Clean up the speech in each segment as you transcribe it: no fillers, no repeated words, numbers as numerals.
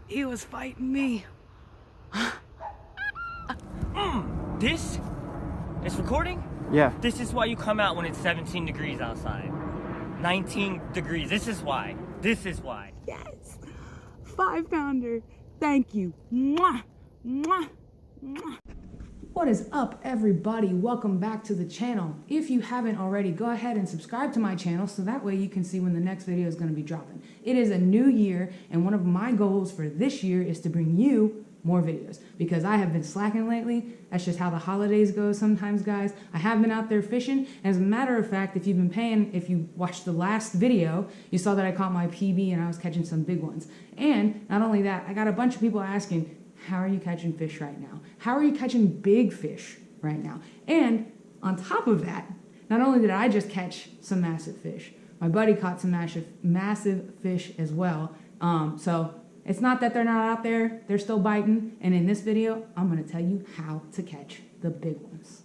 He was fighting me. This? It's recording? Yeah. This is why you come out when it's 17 degrees outside. 19 degrees. This is why. This is why. Yes. 5-pounder. Thank you. Mwah. Mwah. Mwah. What is up, everybody? Welcome back to the channel. If you haven't already, go ahead and subscribe to my channel so that way you can see when the next video is going to be dropping. It is a new year, and one of my goals for this year is to bring you more videos because I have been slacking lately. That's just how the holidays go sometimes, guys. I have been out there fishing, and as a matter of fact, if you watched the last video, you saw that I caught my PB and I was catching some big ones. And not only that, I got a bunch of people asking, how are you catching fish right now? How are you catching big fish right now? And on top of that, not only did I just catch some massive fish, my buddy caught some massive fish as well. So it's not that they're not out there, they're still biting. And in this video, I'm gonna tell you how to catch the big ones.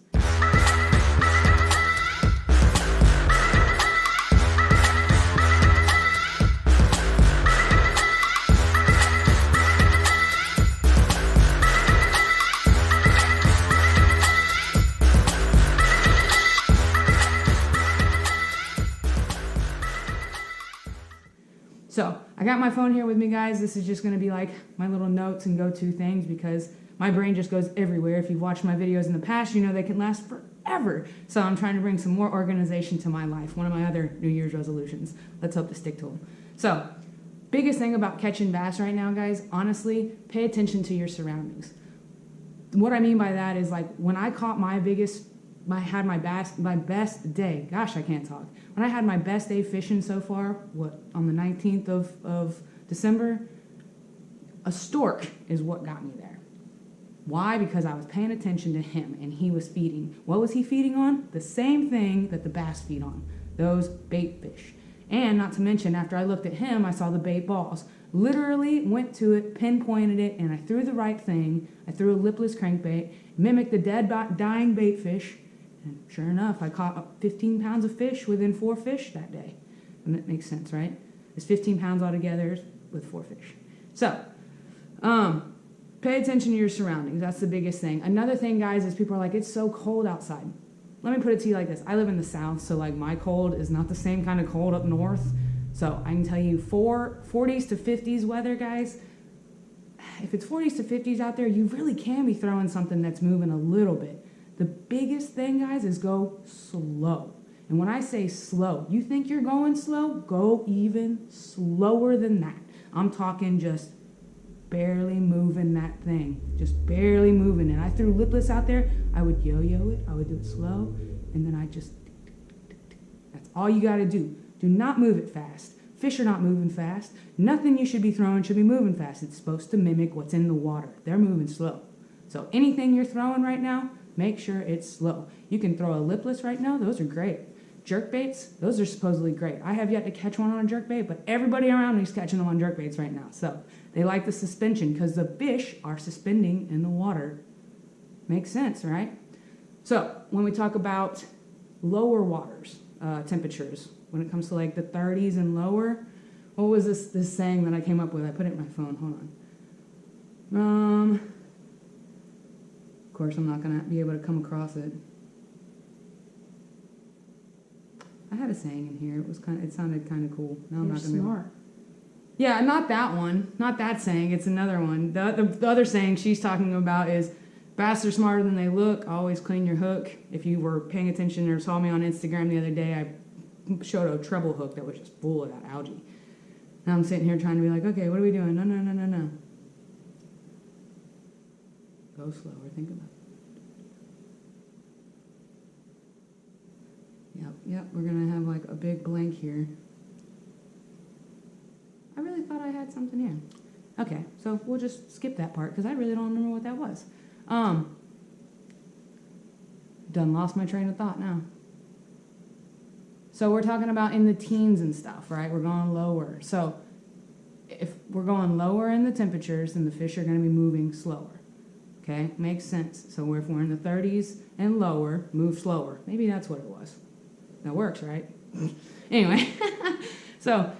So I got my phone here with me, guys. This is just going to be like my little notes and go-to things because my brain just goes everywhere. If you've watched my videos in the past, you know they can last forever. So I'm trying to bring some more organization to my life. One of my other New Year's resolutions. Let's hope to stick to them. So biggest thing about catching bass right now, guys, honestly, pay attention to your surroundings. What I mean by that is like when I caught my best day. Gosh, I can't talk. When I had my best day fishing so far, on the 19th of December, a stork is what got me there. Why? Because I was paying attention to him and he was feeding. What was he feeding on? The same thing that the bass feed on, those bait fish. And not to mention, after I looked at him, I saw the bait balls. Literally went to it, pinpointed it, and I threw the right thing. I threw a lipless crankbait, mimicked the dying bait fish, and sure enough, I caught 15 pounds of fish within 4 fish that day. And that makes sense, right? It's 15 pounds altogether with 4 fish. So, pay attention to your surroundings. That's the biggest thing. Another thing, guys, is people are like, it's so cold outside. Let me put it to you like this. I live in the South, so like my cold is not the same kind of cold up north. So I can tell you 40s to 50s weather, guys. If it's 40s to 50s out there, you really can be throwing something that's moving a little bit. The biggest thing, guys, is go slow. And when I say slow, you think you're going slow? Go even slower than that. I'm talking just barely moving that thing. Just barely moving it. I threw lipless out there. I would yo-yo it. I would do it slow. And then I just... That's all you got to do. Do not move it fast. Fish are not moving fast. Nothing you should be throwing should be moving fast. It's supposed to mimic what's in the water. They're moving slow. So anything you're throwing right now, make sure it's slow. You can throw a lipless right now. Those are great. Jerk baits, those are supposedly great. I have yet to catch one on a jerk bait, but everybody around me is catching them on jerk baits right now. So they like the suspension because the fish are suspending in the water. Makes sense, right? So when we talk about lower waters, temperatures, when it comes to like the 30s and lower, what was this saying that I came up with? I put it in my phone. Hold on. Of course, I'm not going to be able to come across it. I had a saying in here. It sounded kind of cool. Now I'm not going to. Smart. Yeah, not that one. Not that saying. It's another one. The other saying she's talking about is bass are smarter than they look. Always clean your hook. If you were paying attention or saw me on Instagram the other day, I showed a treble hook that was just full of that algae. Now I'm sitting here trying to be like, okay, what are we doing? No. Go slower. Think about it. Yep, we're going to have like a big blank here. I really thought I had something here. Okay, so we'll just skip that part because I really don't remember what that was. Done lost my train of thought now. So we're talking about in the teens and stuff, right? We're going lower. So if we're going lower in the temperatures, then the fish are going to be moving slower. Okay, makes sense. So if we're in the 30s and lower, move slower. Maybe that's what it was. That works, right? Anyway, so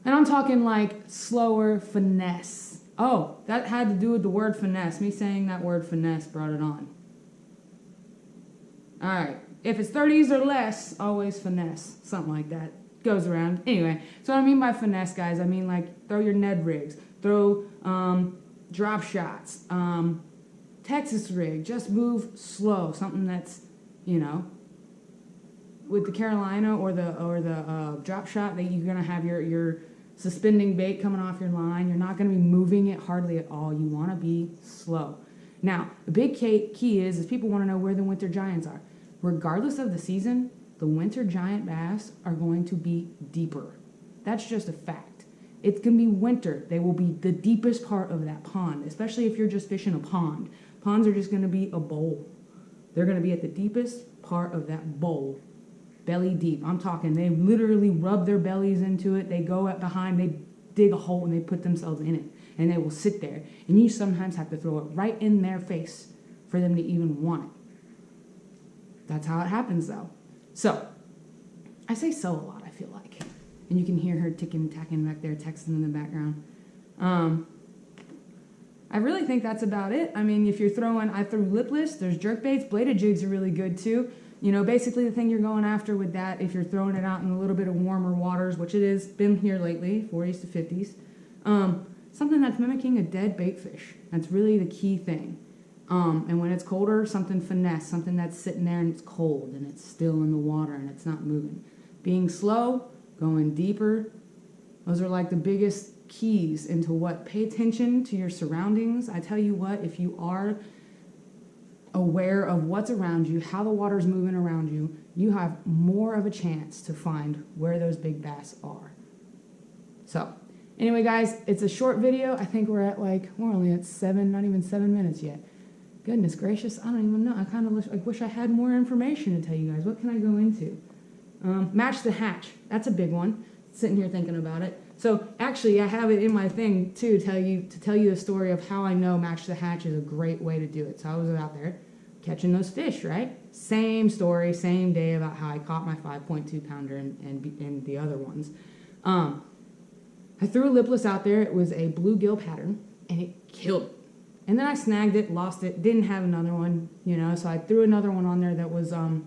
And I'm talking like slower finesse. Oh, that had to do with the word finesse. Me saying that word finesse brought it on. All right. If it's 30s or less, always finesse. Something like that. Goes around. Anyway, so what I mean by finesse, guys, I mean like throw your Ned rigs, throw drop shots, Texas rig, just move slow. Something that's, you know, with the Carolina or the drop shot, that you're gonna have your suspending bait coming off your line. You're not gonna be moving it hardly at all. You want to be slow. Now, the big key is people want to know where the winter giants are. Regardless of the season, the winter giant bass are going to be deeper. That's just a fact. It's going to be winter. They will be the deepest part of that pond, especially if you're just fishing a pond. Ponds are just going to be a bowl. They're going to be at the deepest part of that bowl, belly deep. I'm talking, they literally rub their bellies into it. They go up behind, they dig a hole, and they put themselves in it. And they will sit there. And you sometimes have to throw it right in their face for them to even want it. That's how it happens, though. So, I say so a lot, I feel like. And you can hear her ticking, tacking back there, texting in the background. I really think that's about it. I mean, if you're throwing, I threw lipless, there's jerkbaits, bladed jigs are really good too. You know, basically the thing you're going after with that, if you're throwing it out in a little bit of warmer waters, which it has been here lately, 40s to 50s, something that's mimicking a dead bait fish. That's really the key thing. And when it's colder, something finesse, something that's sitting there and it's cold and it's still in the water and it's not moving. Being slow, going deeper, those are like the biggest keys into what. Pay attention to your surroundings. I tell you what, if you are aware of what's around you, how the water's moving around you, you have more of a chance to find where those big bass are. So, anyway, guys, it's a short video. I think we're only at 7, not even 7 minutes yet. Goodness gracious, I don't even know. I kind of wish I had more information to tell you guys. What can I go into? Match the hatch. That's a big one. Sitting here thinking about it. So actually, I have it in my thing too. To tell you the story of how I know match the hatch is a great way to do it. So I was out there catching those fish, right? Same story, same day about how I caught my 5.2 pounder and the other ones. I threw a lipless out there. It was a bluegill pattern, and it killed it. And then I snagged it, lost it, didn't have another one, you know, so I threw another one on there that was, I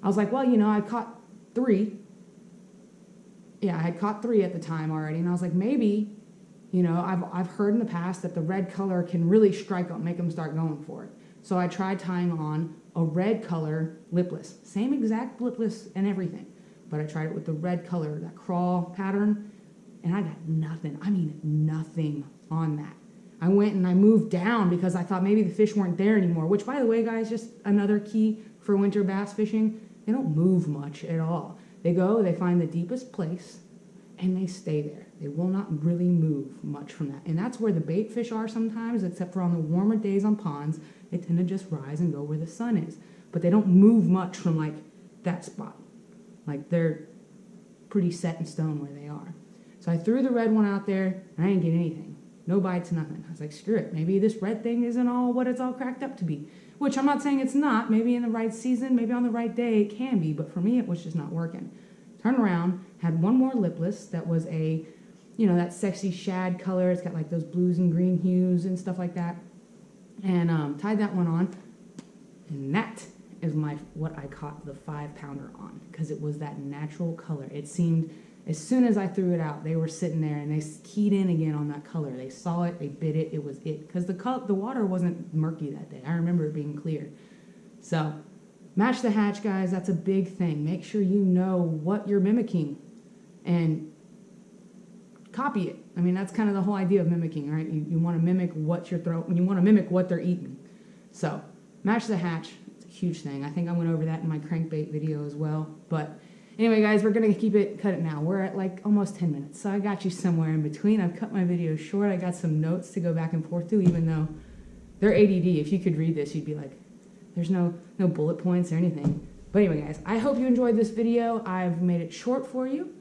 was like, well, you know, I caught 3. Yeah, I had caught 3 at the time already, and I was like, maybe, you know, I've heard in the past that the red color can really strike them, make them start going for it. So I tried tying on a red color lipless, same exact lipless and everything, but I tried it with the red color, that crawl pattern, and I got nothing. I mean, nothing on that. I went and I moved down because I thought maybe the fish weren't there anymore, which, by the way, guys, just another key for winter bass fishing, they don't move much at all. They go, they find the deepest place, and they stay there. They will not really move much from that. And that's where the bait fish are sometimes, except for on the warmer days on ponds, they tend to just rise and go where the sun is. But they don't move much from, like, that spot. Like, they're pretty set in stone where they are. So I threw the red one out there, and I didn't get anything. No bites, nothing. I was like, screw it. Maybe this red thing isn't all what it's all cracked up to be. Which I'm not saying it's not. Maybe in the right season, maybe on the right day, it can be. But for me, it was just not working. Turned around, had one more lipless that was a, you know, that sexy shad color. It's got like those blues and green hues and stuff like that. And tied that one on. And that is what I caught the 5-pounder on. Because it was that natural color. It seemed... As soon as I threw it out, they were sitting there and they keyed in again on that color. They saw it, they bit it, it was it. Because the water wasn't murky that day. I remember it being clear. So, match the hatch, guys. That's a big thing. Make sure you know what you're mimicking and copy it. I mean, that's kind of the whole idea of mimicking, right? You want to mimic what you're throwing. You want to mimic what they're eating. So, match the hatch. It's a huge thing. I think I went over that in my crankbait video as well. But... anyway, guys, we're going to cut it now. We're at like almost 10 minutes, so I got you somewhere in between. I've cut my video short. I got some notes to go back and forth to, even though they're ADD. If you could read this, you'd be like, there's no bullet points or anything. But anyway, guys, I hope you enjoyed this video. I've made it short for you.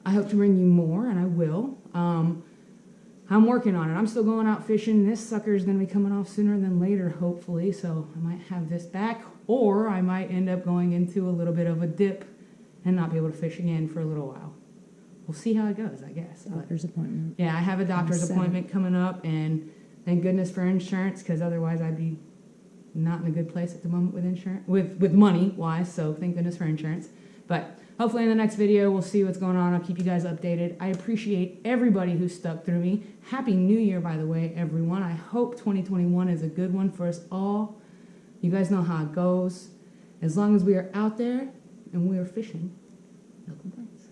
I hope to bring you more, and I will. I'm working on it. I'm still going out fishing. This sucker is going to be coming off sooner than later, hopefully, so I might have this back, or I might end up going into a little bit of a dip and not be able to fish again for a little while. we'll see how it goes, I guess. But, Doctor's appointment. yeah, I have a doctor's Seven. appointment coming up, and thank goodness for insurance, because otherwise I'd be not in a good place at the moment with insurance, with money wise. So thank goodness for insurance. But hopefully in the next video we'll see what's going on. I'll keep you guys updated. I appreciate everybody who stuck through me. Happy New Year, by the way, everyone. I hope 2021 is a good one for us all. You guys know how it goes. As long as we are out there and we are fishing, no complaints.